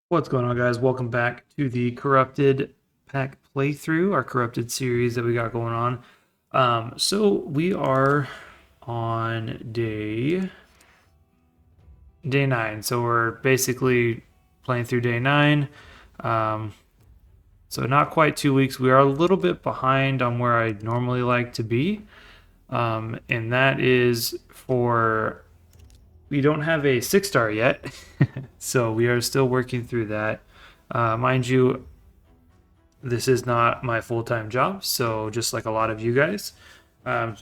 What's going on, guys? Welcome back to the Corrupted pack playthrough, our Corrupted series that we got going on. So we are on day 9. So we're basically playing through day 9. Um, so not quite 2 weeks. We are a little bit behind on where I normally like to be, and that is for we don't have a 6-star yet, so we are still working through that. Mind you, this is not my full-time job, so just like a lot of you guys,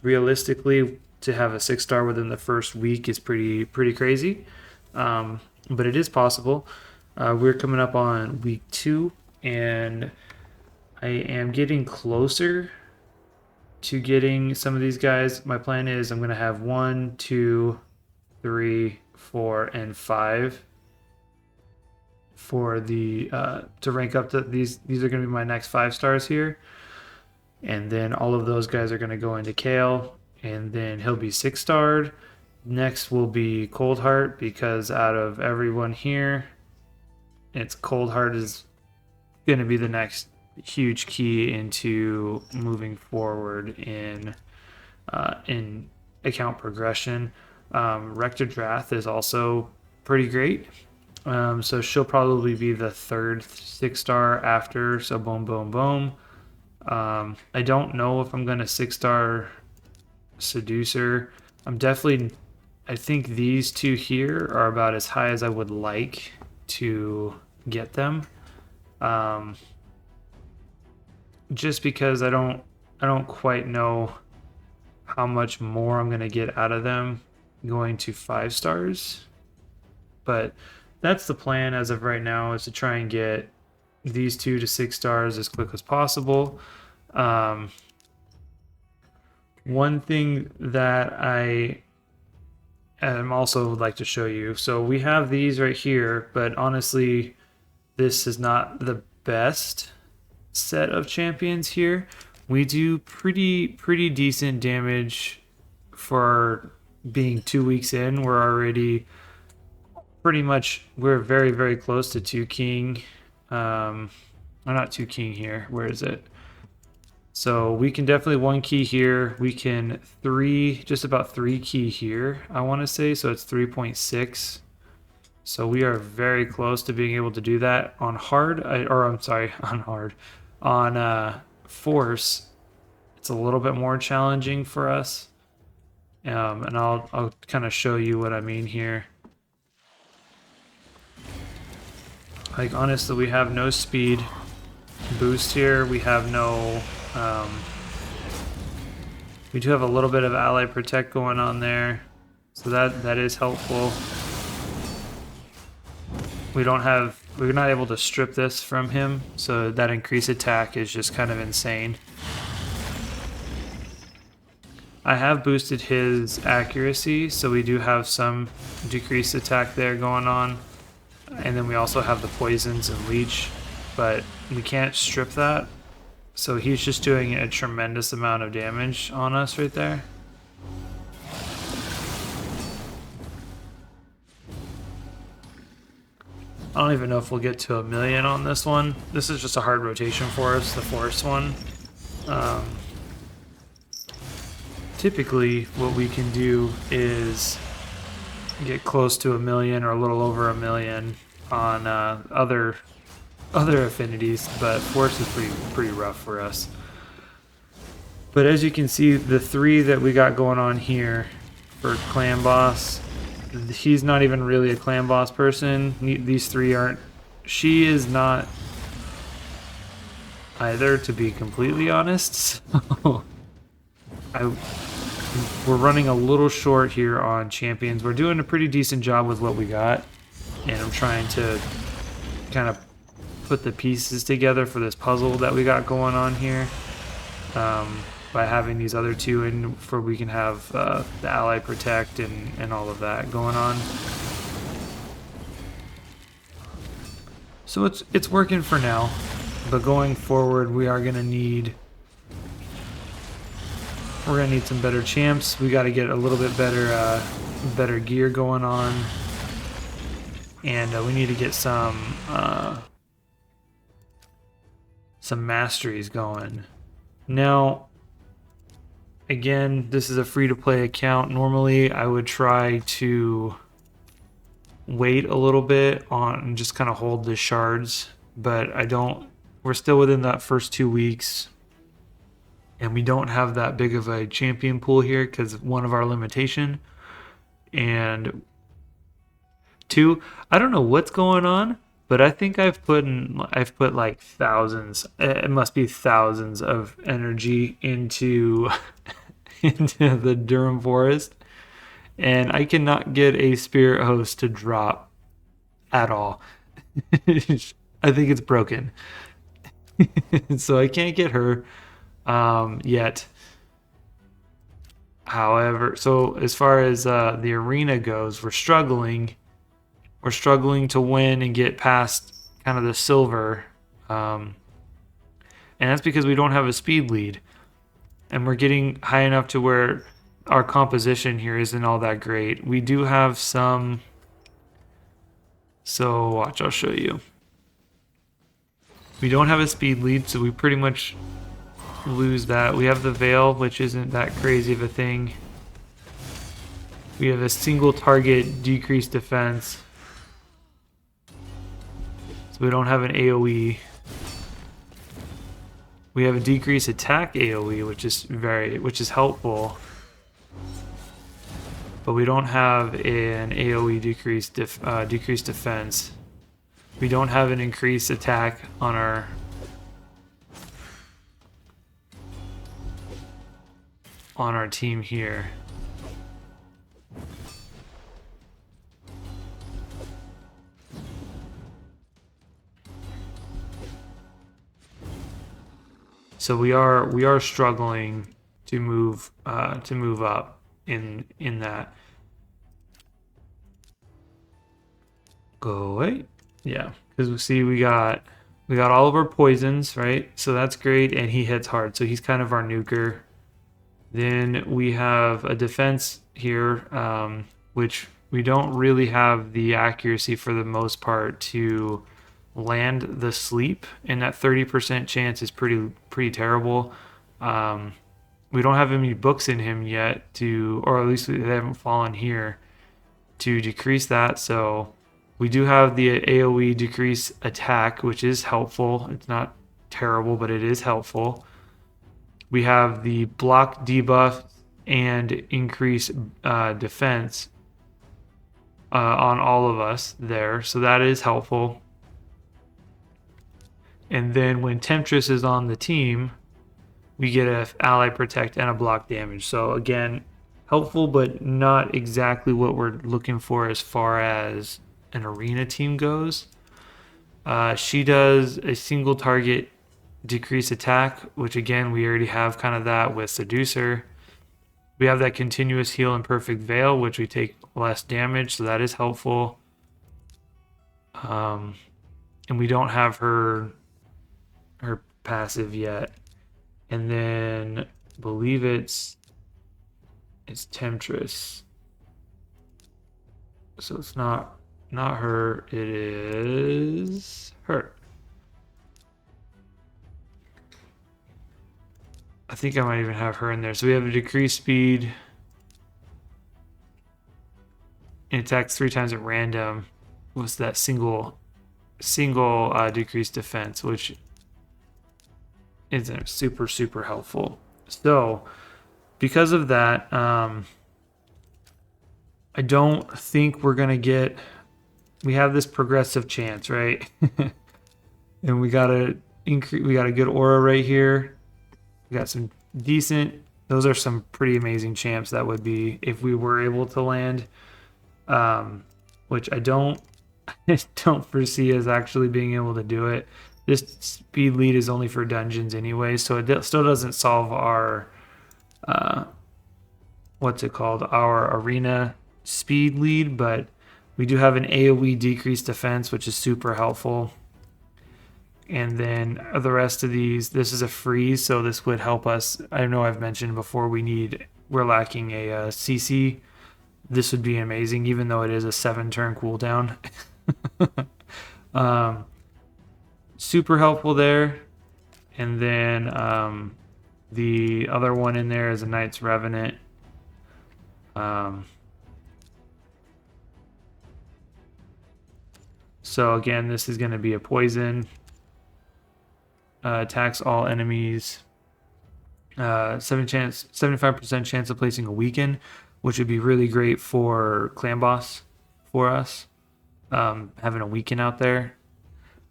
realistically, to have a 6-star within the first week is pretty crazy, but it is possible. We're coming up on week 2, and I am getting closer to getting some of these guys. My plan is I'm going to have 1, 2, 3, 4, and 5 for the to rank up to these. These are going to be my next 5-stars here, and then all of those guys are going to go into Kale, and then he'll be 6-starred. Next will be Cold Heart, because out of everyone here, it's Cold Heart is going to be the next huge key into moving forward in account progression. Rector Drath is also pretty great. So she'll probably be the third 6-star after. So boom, boom, boom. I don't know if I'm going to 6-star Seducer. I think these two here are about as high as I would like to get them. Just because I don't quite know how much more I'm going to get out of them going to 5-stars. But that's the plan as of right now, is to try and get these 2 to 6-stars as quick as possible. One thing that I am also would like to show you. So we have these right here, but honestly, this is not the best set of champions here. We do pretty decent damage for being 2 weeks in. We're already we're very close to 2 king. Or not 2 king here. Where is it? So we can definitely 1 key here. We can just about 3 key here, I want to say. So it's 3.6. So we are very close to being able to do that on hard, on hard. On force, it's a little bit more challenging for us. And I'll kind of show you what I mean here. Like, honestly, we have no speed boost here. We have no... we do have a little bit of ally protect going on there, so that is helpful. We're not able to strip this from him, so that increased attack is just kind of insane. I have boosted his accuracy, so we do have some decreased attack there going on. And then we also have the poisons and leech, but we can't strip that. So he's just doing a tremendous amount of damage on us right there. I don't even know if we'll get to 1,000,000 on this one. This is just a hard rotation for us, the force one. Typically, what we can do is get close to 1,000,000 or a little over 1,000,000 on other affinities, but force is pretty rough for us. But as you can see, the 3 that we got going on here for clan boss, he's not even really a clan boss person. These 3 aren't. She is not either, to be completely honest. So we're running a little short here on champions. We're doing a pretty decent job with what we got, and I'm trying to kind of put the pieces together for this puzzle that we got going on here, by having these other 2 in, for we can have the ally protect and all of that going on. So it's working for now, but going forward we are gonna need some better champs. We got to get a little bit better gear going on. and we need to get some masteries going. Now, again, this is a free-to-play account. Normally, I would try to wait a little bit on and just kind of hold the shards, but I don't. We're still within that first 2 weeks, and we don't have that big of a champion pool here because one of our limitation, and two, I don't know what's going on, but I think I've put like thousands. It must be thousands of energy into into the Durham Forest, and I cannot get a spirit host to drop at all. I think it's broken. So I can't get her yet. However, so as far as the arena goes, we're struggling. We're struggling to win and get past kind of the silver. And that's because we don't have a speed lead. And we're getting high enough to where our composition here isn't all that great. We do have some. So watch, I'll show you. We don't have a speed lead, so we pretty much lose that. We have the Veil, which isn't that crazy of a thing. We have a single target decreased defense. So we don't have an AoE. We have a decreased attack AoE, which is helpful. But we don't have an AoE decreased defense. We don't have an increased attack on our team here. So we are struggling to move up in that. Go away. Yeah, because we see we got all of our poisons, right? So that's great, and he hits hard, so he's kind of our nuker. Then we have a defense here, which we don't really have the accuracy for the most part to land the sleep, and that 30% chance is pretty terrible. We don't have any books in him yet or at least they haven't fallen here to decrease that, so we do have the AoE decrease attack, which is helpful. It's not terrible, but it is helpful. We have the block debuff and increase defense on all of us there, so that is helpful. And then when Temptress is on the team, we get a ally protect and a block damage. So again, helpful, but not exactly what we're looking for as far as an arena team goes. She does a single target decrease attack, which again, we already have kind of that with Seducer. We have that continuous heal and perfect veil, which we take less damage, so that is helpful. And we don't have her passive yet. And then I believe it's Temptress. So it's not her, it is her. I think I might even have her in there. So we have a decreased speed. It attacks 3 times at random. Was that single decreased defense, which isn't super helpful. So because of that, I don't think we're gonna get. We have this progressive chance, right? And we got a good aura right here. We got some decent. Those are some pretty amazing champs that would be if we were able to land. Which I don't foresee as actually being able to do it. This speed lead is only for dungeons anyway, so it still doesn't solve our our arena speed lead, but we do have an AoE decreased defense, which is super helpful. And then the rest of these, this is a freeze, so this would help us. I know I've mentioned before we're lacking a CC. This would be amazing, even though it is a 7-turn cooldown. um, super helpful there. And then the other one in there is a Knight's Revenant. So again, this is going to be a poison. Attacks all enemies. 75% chance of placing a weaken, which would be really great for clan boss for us. Having a weaken out there.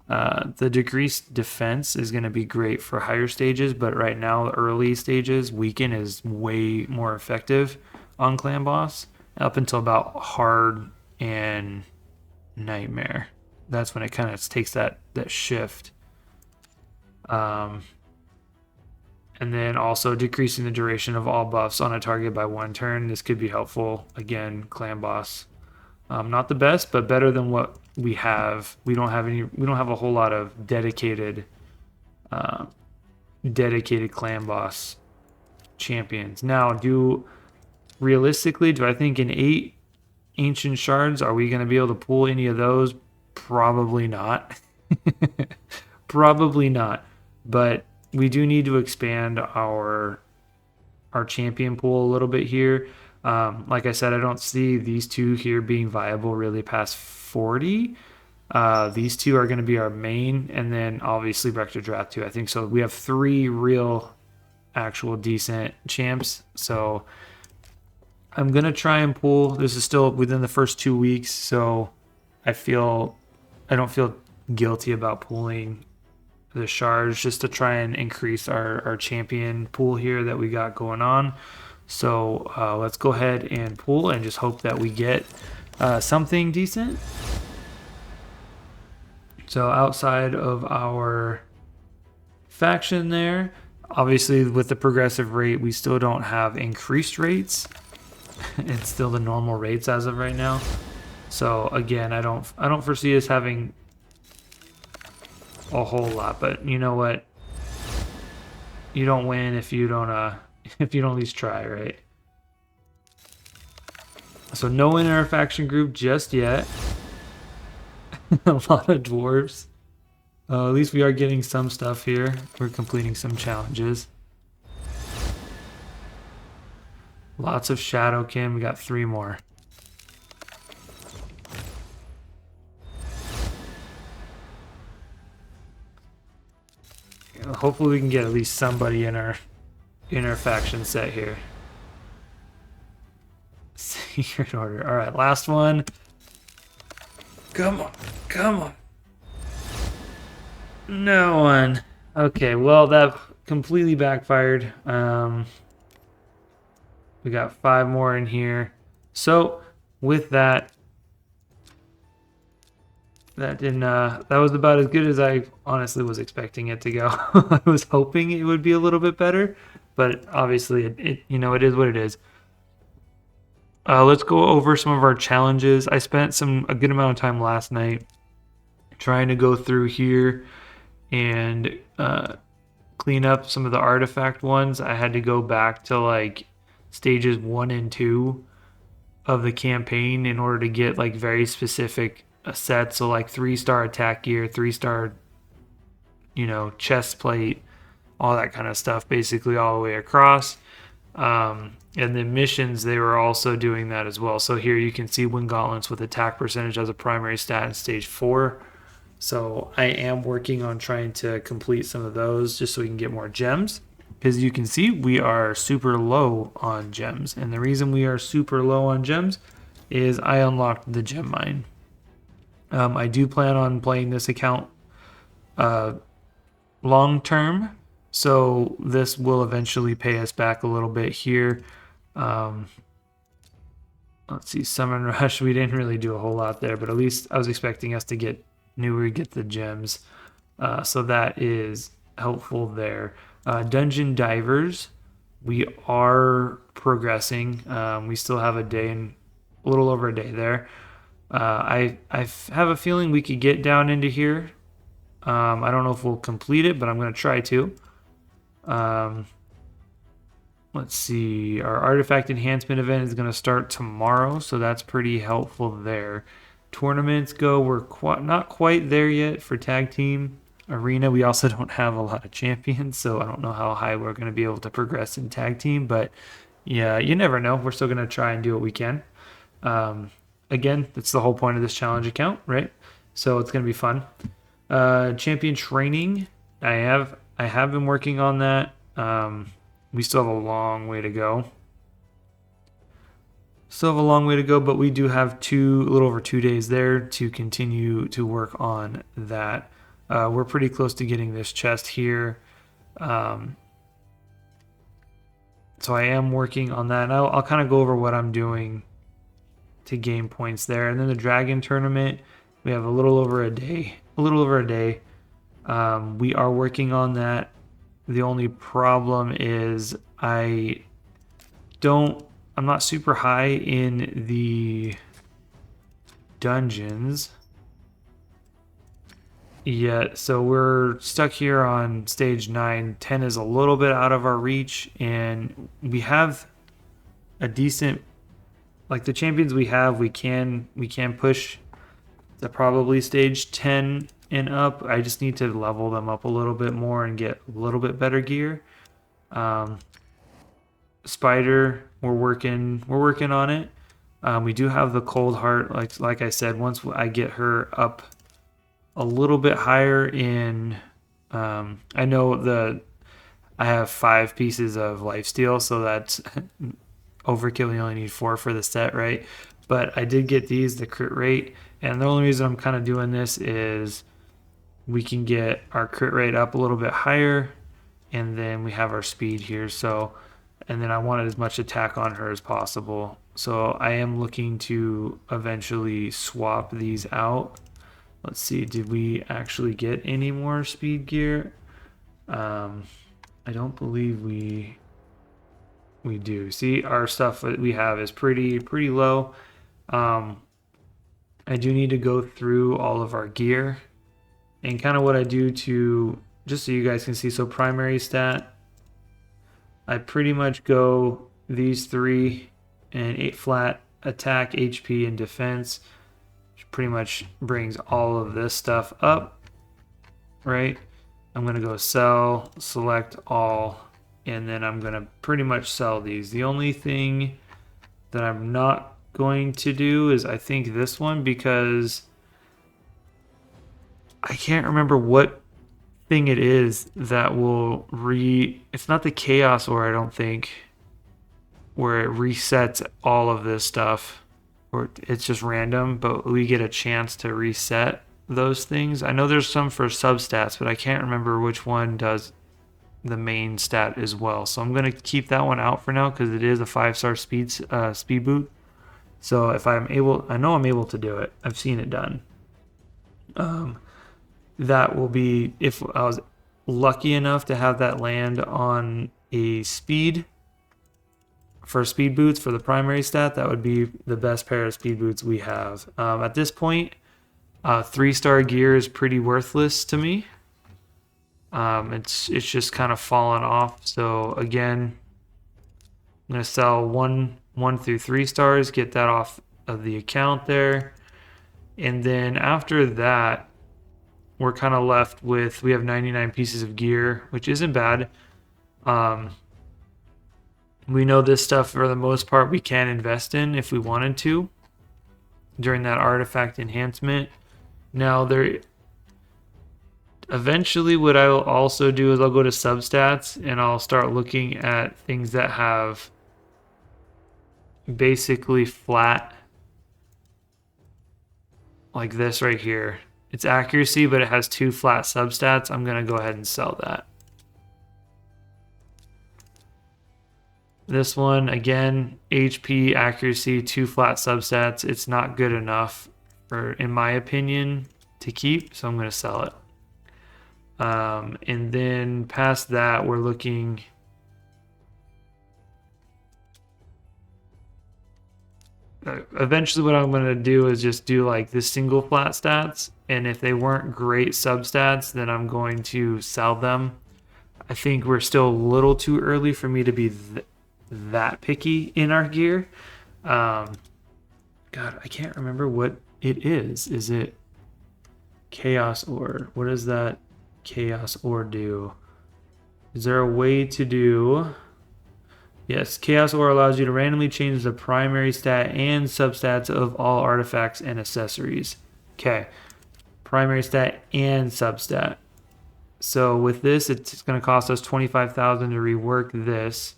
The decreased defense is going to be great for higher stages, but right now, early stages, weaken is way more effective on clan boss up until about hard and nightmare. That's when it kind of takes that shift. And then also decreasing the duration of all buffs on a target by 1 turn. This could be helpful. Again, clan boss. Not the best, but better than what we have. We don't have a whole lot of dedicated clan boss champions. Now, realistically, do I think in 8 ancient shards, are we going to be able to pull any of those? Probably not. Probably not. But we do need to expand our champion pool a little bit here. Like I said, I don't see these two here being viable really past 40. These two are going to be our main, and then obviously Rector Draft 2. I think so. We have 3 real, actual decent champs. So I'm going to try and pull. This is still within the first 2 weeks, so I don't feel guilty about pulling the shards just to try and increase our champion pool here that we got going on. So let's go ahead and pull and just hope that we get something decent. So outside of our faction there, obviously with the progressive rate, we still don't have increased rates. It's still the normal rates as of right now. So again, I don't foresee us having a whole lot, but you know what? You don't win if you don't at least try, right? So no in our faction group just yet. A lot of dwarves. At least we are getting some stuff here. We're completing some challenges. Lots of Shadowkin. We got 3 more. Hopefully we can get at least somebody in our faction set here. Secret order. All right, last one. Come on, come on. No one. Okay, well that completely backfired. We got 5 more in here. So with that that was about as good as I honestly was expecting it to go. I was hoping it would be a little bit better, but obviously it it is what it is. Let's go over some of our challenges. I spent a good amount of time last night trying to go through here and clean up some of the artifact ones. I had to go back to like stages 1 and 2 of the campaign in order to get like very specific sets. So like 3-star attack gear, 3-star, chest plate, all that kind of stuff, basically all the way across. And then missions, they were also doing that as well. So here you can see Wind Gauntlets with attack percentage as a primary stat in stage 4. So I am working on trying to complete some of those just so we can get more gems. Because you can see we are super low on gems. And the reason we are super low on gems is I unlocked the gem mine. I do plan on playing this account long term. So this will eventually pay us back a little bit here. Let's see, Summon Rush. We didn't really do a whole lot there, but at least I was expecting us to get the gems. So that is helpful there. Dungeon Divers, we are progressing. We still have a little over a day there. I have a feeling we could get down into here. I don't know if we'll complete it, but I'm going to try to. Let's see. Our artifact enhancement event is going to start tomorrow, so that's pretty helpful there. tournaments go, we're not quite there yet for tag team arena. We also don't have a lot of champions, so I don't know how high we're going to be able to progress in tag team, but yeah, you never know. We're still going to try and do what we can. Again, that's the whole point of this challenge account, right? So it's going to be fun. Champion training, I have been working on that. We still have a long way to go. But we do have a little over 2 days there to continue to work on that. We're pretty close to getting this chest here. So I am working on that, and I'll kind of go over what I'm doing to gain points there. And then the dragon tournament, we have a little over a day. We are working on that. The only problem is I'm not super high in the dungeons yet, so we're stuck here on stage 9. 10 is a little bit out of our reach, and we have a decent, like the champions we have, we can push to probably stage 10 and up. I just need to level them up a little bit more and get a little bit better gear. Spider, we're working on it. We do have the cold heart, like I said, once I get her up a little bit higher in, I know I have 5 pieces of lifesteal, so that's overkill. You only need 4 for the set, right? But I did get the crit rate, and the only reason I'm kind of doing this is we can get our crit rate up a little bit higher, and then we have our speed here. So, and then I wanted as much attack on her as possible. So I am looking to eventually swap these out. Let's see, did we actually get any more speed gear? I don't believe we do. See, our stuff that we have is pretty low. I do need to go through all of our gear, and kind of what I do to, just so you guys can see. So primary stat, I pretty much go these 3 and 8 flat attack, HP, and defense. Pretty much brings all of this stuff up, right? I'm going to go sell, select all, and then I'm going to pretty much sell these. The only thing that I'm not going to do is I think this one, because I can't remember what thing it is that will it's not the chaos ore, I don't think, where it resets all of this stuff. Or it's just random, but we get a chance to reset those things. I know there's some for substats, but I can't remember which one does the main stat as well. So I'm going to keep that one out for now, because it is a 5-star speed boot. So if I know I'm able to do it. I've seen it done. That will be, if I was lucky enough to have that land on a speed, for speed boots for the primary stat, that would be the best pair of speed boots we have. At this point, 3-star gear is pretty worthless to me. It's just kind of fallen off. So again, I'm going to sell 1 through 3 stars, get that off of the account there. And then after that, we're kind of left with, we have 99 pieces of gear, which isn't bad. We know this stuff, for the most part, we can invest in if we wanted to during that artifact enhancement. Now, eventually what I'll also do is I'll go to substats, and I'll start looking at things that have basically flat, like this right here. It's accuracy, but it has 2 flat substats. I'm going to go ahead and sell that. This one, again, HP, accuracy, 2 flat substats. It's not good enough, in my opinion, to keep, so I'm going to sell it. And then past that, we're looking... eventually what I'm going to do is just do like the single flat stats, and if they weren't great substats, then I'm going to sell them. I think we're still a little too early for me to be that picky in our gear. God, I can't remember what it is. Is it chaos ore? What does that chaos ore do? Is there a way to do... Yes, chaos ore allows you to randomly change the primary stat and substats of all artifacts and accessories. Okay, primary stat and substat. So with this, it's going to cost us 25,000 to rework this.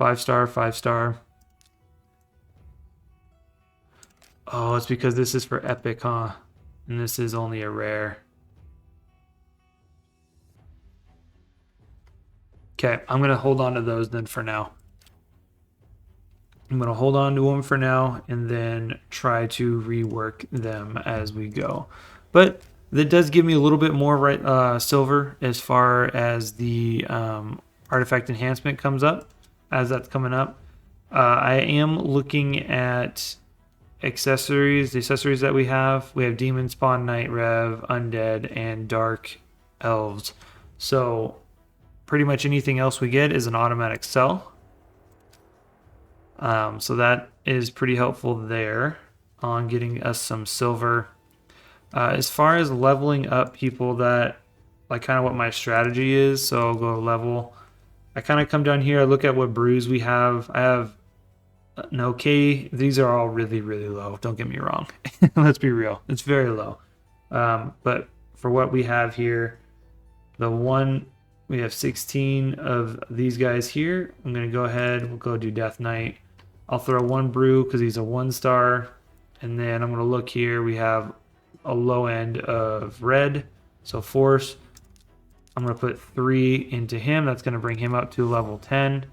5-star, 5-star. Oh, it's because this is for epic, huh? And this is only a rare. Okay, I'm going to hold on to those then for now. I'm going to hold on to them for now and then try to rework them as we go. But that does give me a little bit more silver as far as the artifact enhancement comes up, as that's coming up. I am looking at accessories, the accessories that we have. We have Demon Spawn, Night Rev, Undead, and Dark Elves. So pretty much anything else we get is an automatic sell. So that is pretty helpful there on getting us some silver. As far as leveling up people, that like kind of what my strategy is. So I'll go level. I kind of come down here, I look at what brews we have. I have an okay. These are all really, really low. Don't get me wrong. Let's be real. It's very low. But for what we have here, we have 16 of these guys here. I'm going to go ahead. We'll go do Death Knight. I'll throw one brew because he's a 1-star. And then I'm going to look here. We have a low end of red. So force. I'm going to put 3 into him. That's going to bring him up to level 10.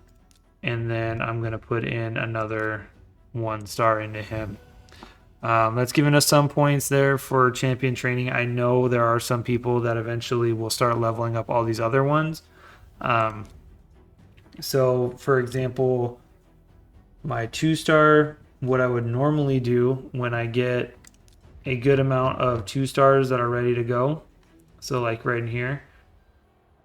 And then I'm going to put in another 1-star into him. That's given us some points there for champion training. I know there are some people that eventually will start leveling up all these other ones. So, for example, my 2-star, what I would normally do when I get a good amount of 2-stars that are ready to go, so like right in here,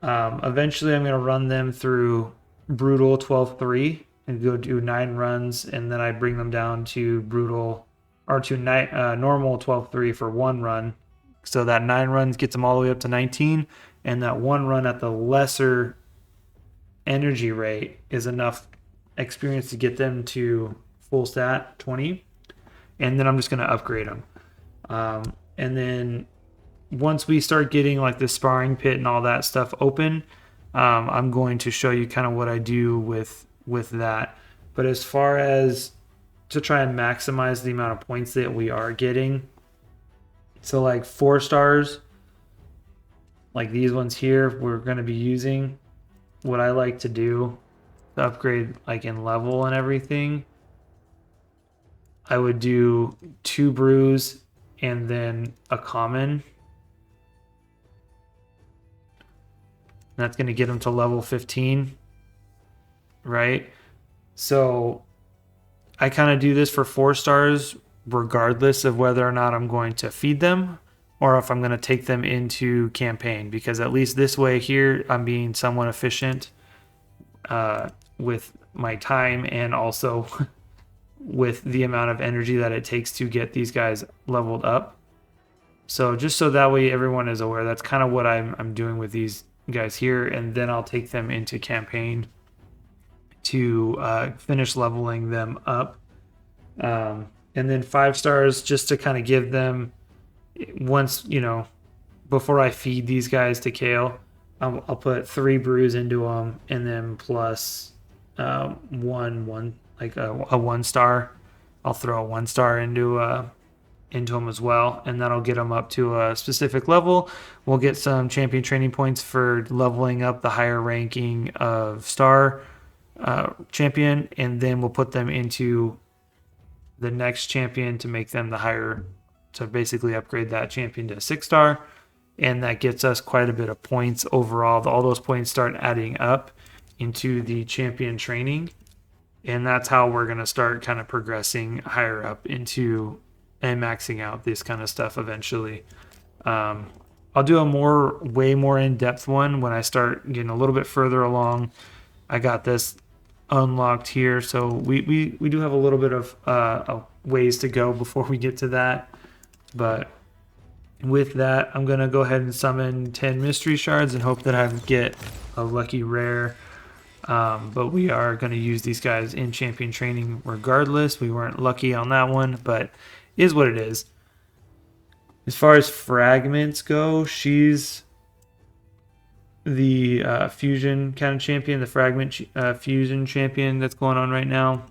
eventually I'm going to run them through Brutal 12-3 and go do 9 runs, and then I bring them down to Brutal or to normal 12-3 for 1 run. So that 9 runs gets them all the way up to 19, and that 1 run at the lesser energy rate is enough experience to get them to full stat 20. And then I'm just going to upgrade them. And then once we start getting like the sparring pit and all that stuff open, I'm going to show you kind of what I do with that. But as far as to try and maximize the amount of points that we are getting, so like 4 stars, like these ones here, we're going to be using. What I like to do to upgrade like in level and everything, I would do 2 brews and then a common. That's going to get them to level 15, right? So I kind of do this for 4 stars regardless of whether or not I'm going to feed them or if I'm going to take them into campaign, because at least this way here I'm being somewhat efficient with my time and also with the amount of energy that it takes to get these guys leveled up. So just so that way everyone is aware, that's kind of what I'm doing with these guys here, and then I'll take them into campaign to finish leveling them up. And then 5 stars just to kind of give them, once, before I feed these guys to Kale, I'll put 3 brews into them, and then plus one like a 1-star. I'll throw a 1-star into them as well, and that'll get them up to a specific level. We'll get some champion training points for leveling up the higher ranking of star champion, and then we'll put them into the next champion to make them the higher, to basically upgrade that champion to 6-star, and that gets us quite a bit of points overall. All those points start adding up into the champion training, and that's how we're going to start kind of progressing higher up into and maxing out this kind of stuff eventually. I'll do a way more in-depth one when I start getting a little bit further along. I got this unlocked here, so we do have a little bit of ways to go before we get to that. But with that, I'm going to go ahead and summon 10 mystery shards and hope that I get a lucky rare. But we are going to use these guys in champion training regardless. We weren't lucky on that one, but is what it is. As far as fragments go, she's the fusion kind of champion, the fragment fusion champion that's going on right now.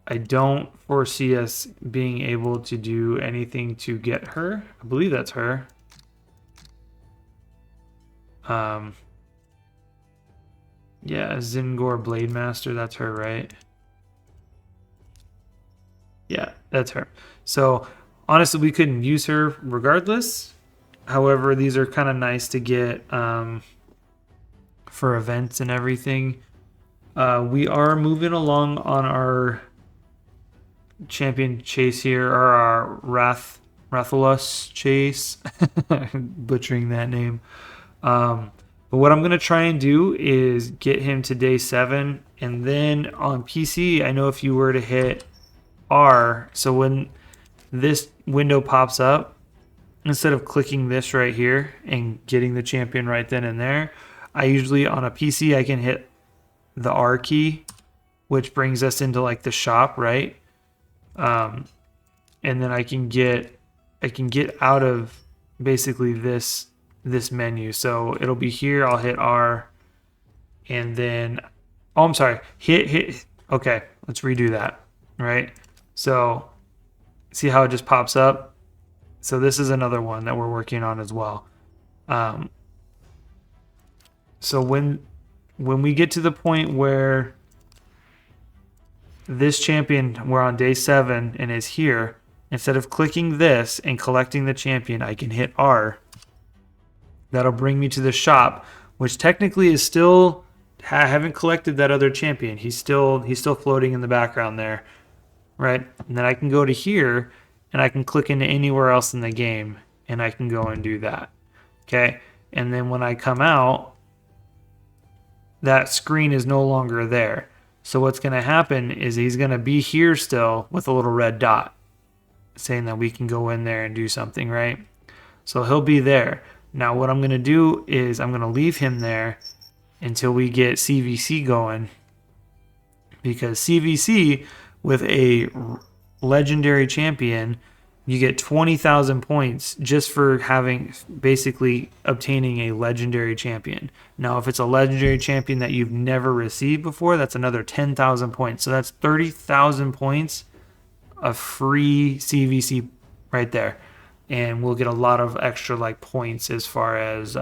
I don't foresee us being able to do anything to get her. I believe that's her. Yeah, Zingor Blade Master, that's her, right? Yeah, that's her. So honestly, we couldn't use her regardless. However, these are kind of nice to get for events and everything. We are moving along on our champion chase here, or our Rathalos chase. Butchering that name. But what I'm going to try and do is get him to day 7. And then on PC, I know if you were to hit R, so when this window pops up, instead of clicking this right here and getting the champion right then and there, I usually on a PC, I can hit the R key, which brings us into like the shop, right? And then I can get out of basically this menu. So it'll be here. I'll hit R, and then I'm sorry, hit. Okay, let's redo that. Right. So see how it just pops up. So this is another one that we're working on as well. So when we get to the point where this champion, we're on day 7 and is here, instead of clicking this and collecting the champion, I can hit R. That'll bring me to the shop, which technically is still, I haven't collected that other champion. He's still floating in the background there, right? And then I can go to here and I can click into anywhere else in the game and I can go and do that. Okay. And then when I come out, that screen is no longer there. So what's going to happen is he's going to be here still with a little red dot saying that we can go in there and do something, right? So he'll be there. Now what I'm going to do is I'm going to leave him there until we get CVC going, because CVC with a legendary champion, you get 20,000 points just for basically obtaining a legendary champion. Now, if it's a legendary champion that you've never received before, that's another 10,000 points. So that's 30,000 points of free CVC right there. And we'll get a lot of extra points as far as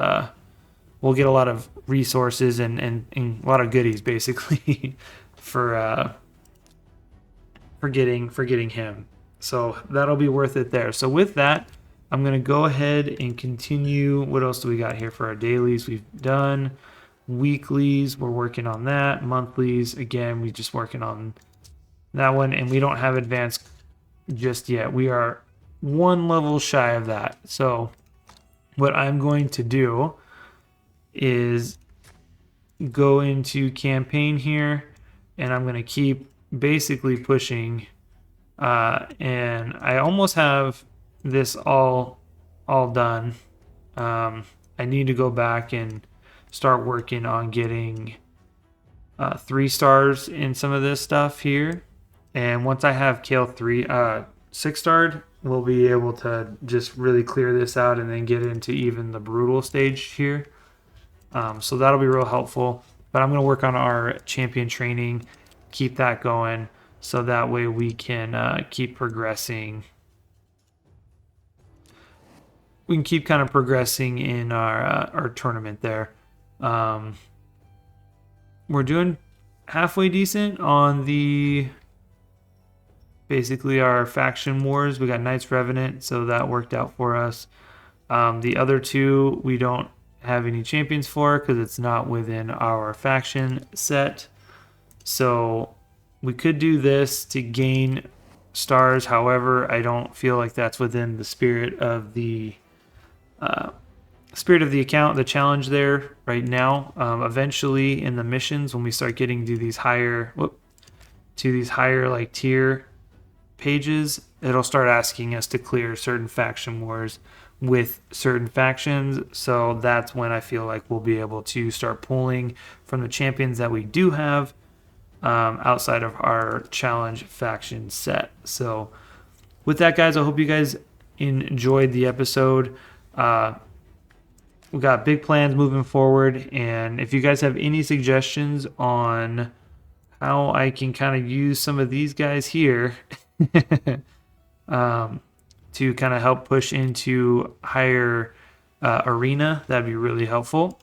we'll get a lot of resources and a lot of goodies basically for getting him. So that'll be worth it there. So with that, I'm going to go ahead and continue. What else do we got here for our dailies? We've done weeklies. We're working on that. Monthlies, again, we're just working on that one. And we don't have advanced just yet. We are one level shy of that. So what I'm going to do is go into campaign here, and I'm going to keep basically pushing. And I almost have this all done. I need to go back and start working on getting 3 stars in some of this stuff here. And once I have Kale 6-starred, we'll be able to just really clear this out and then get into even the brutal stage here. So that'll be real helpful. But I'm going to work on our champion training, keep that going, so that way we can keep progressing. We can keep kind of progressing in our tournament there. We're doing halfway decent on basically our faction wars. We got Knights Revenant, so that worked out for us. The other 2 we don't have any champions for because it's not within our faction set. So we could do this to gain stars. However, I don't feel like that's within the spirit of the account, the challenge there right now. Eventually in the missions, when we start getting to these higher tier pages, it'll start asking us to clear certain faction wars with certain factions. So that's when I feel like we'll be able to start pulling from the champions that we do have outside of our challenge faction set. So with that, guys, I hope you guys enjoyed the episode. We got big plans moving forward, and if you guys have any suggestions on how I can kind of use some of these guys here to kind of help push into higher arena, that'd be really helpful.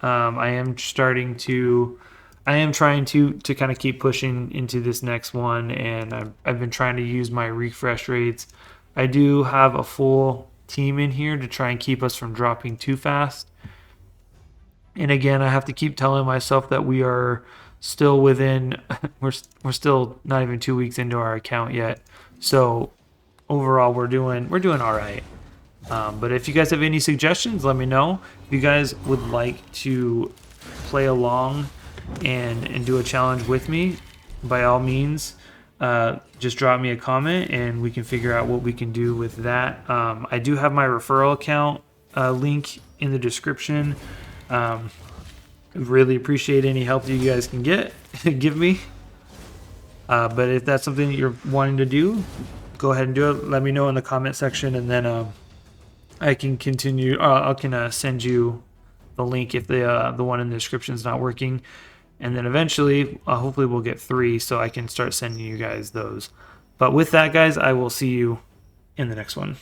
I am trying to kind of keep pushing into this next one, and I've been trying to use my refresh rates. I do have a full team in here to try and keep us from dropping too fast. And again, I have to keep telling myself that we are still within we're still not even 2 weeks into our account yet. So overall we're doing all right. But if you guys have any suggestions, let me know. If you guys would like to play along and do a challenge with me, by all means, just drop me a comment and we can figure out what we can do with that. I do have my referral account link in the description. Really appreciate any help that you guys can give me. But if that's something that you're wanting to do, go ahead and do it. Let me know in the comment section, and then I can continue. I can send you the link if the one in the description is not working, and then eventually, hopefully, we'll get 3, so I can start sending you guys those. But with that, guys, I will see you in the next one.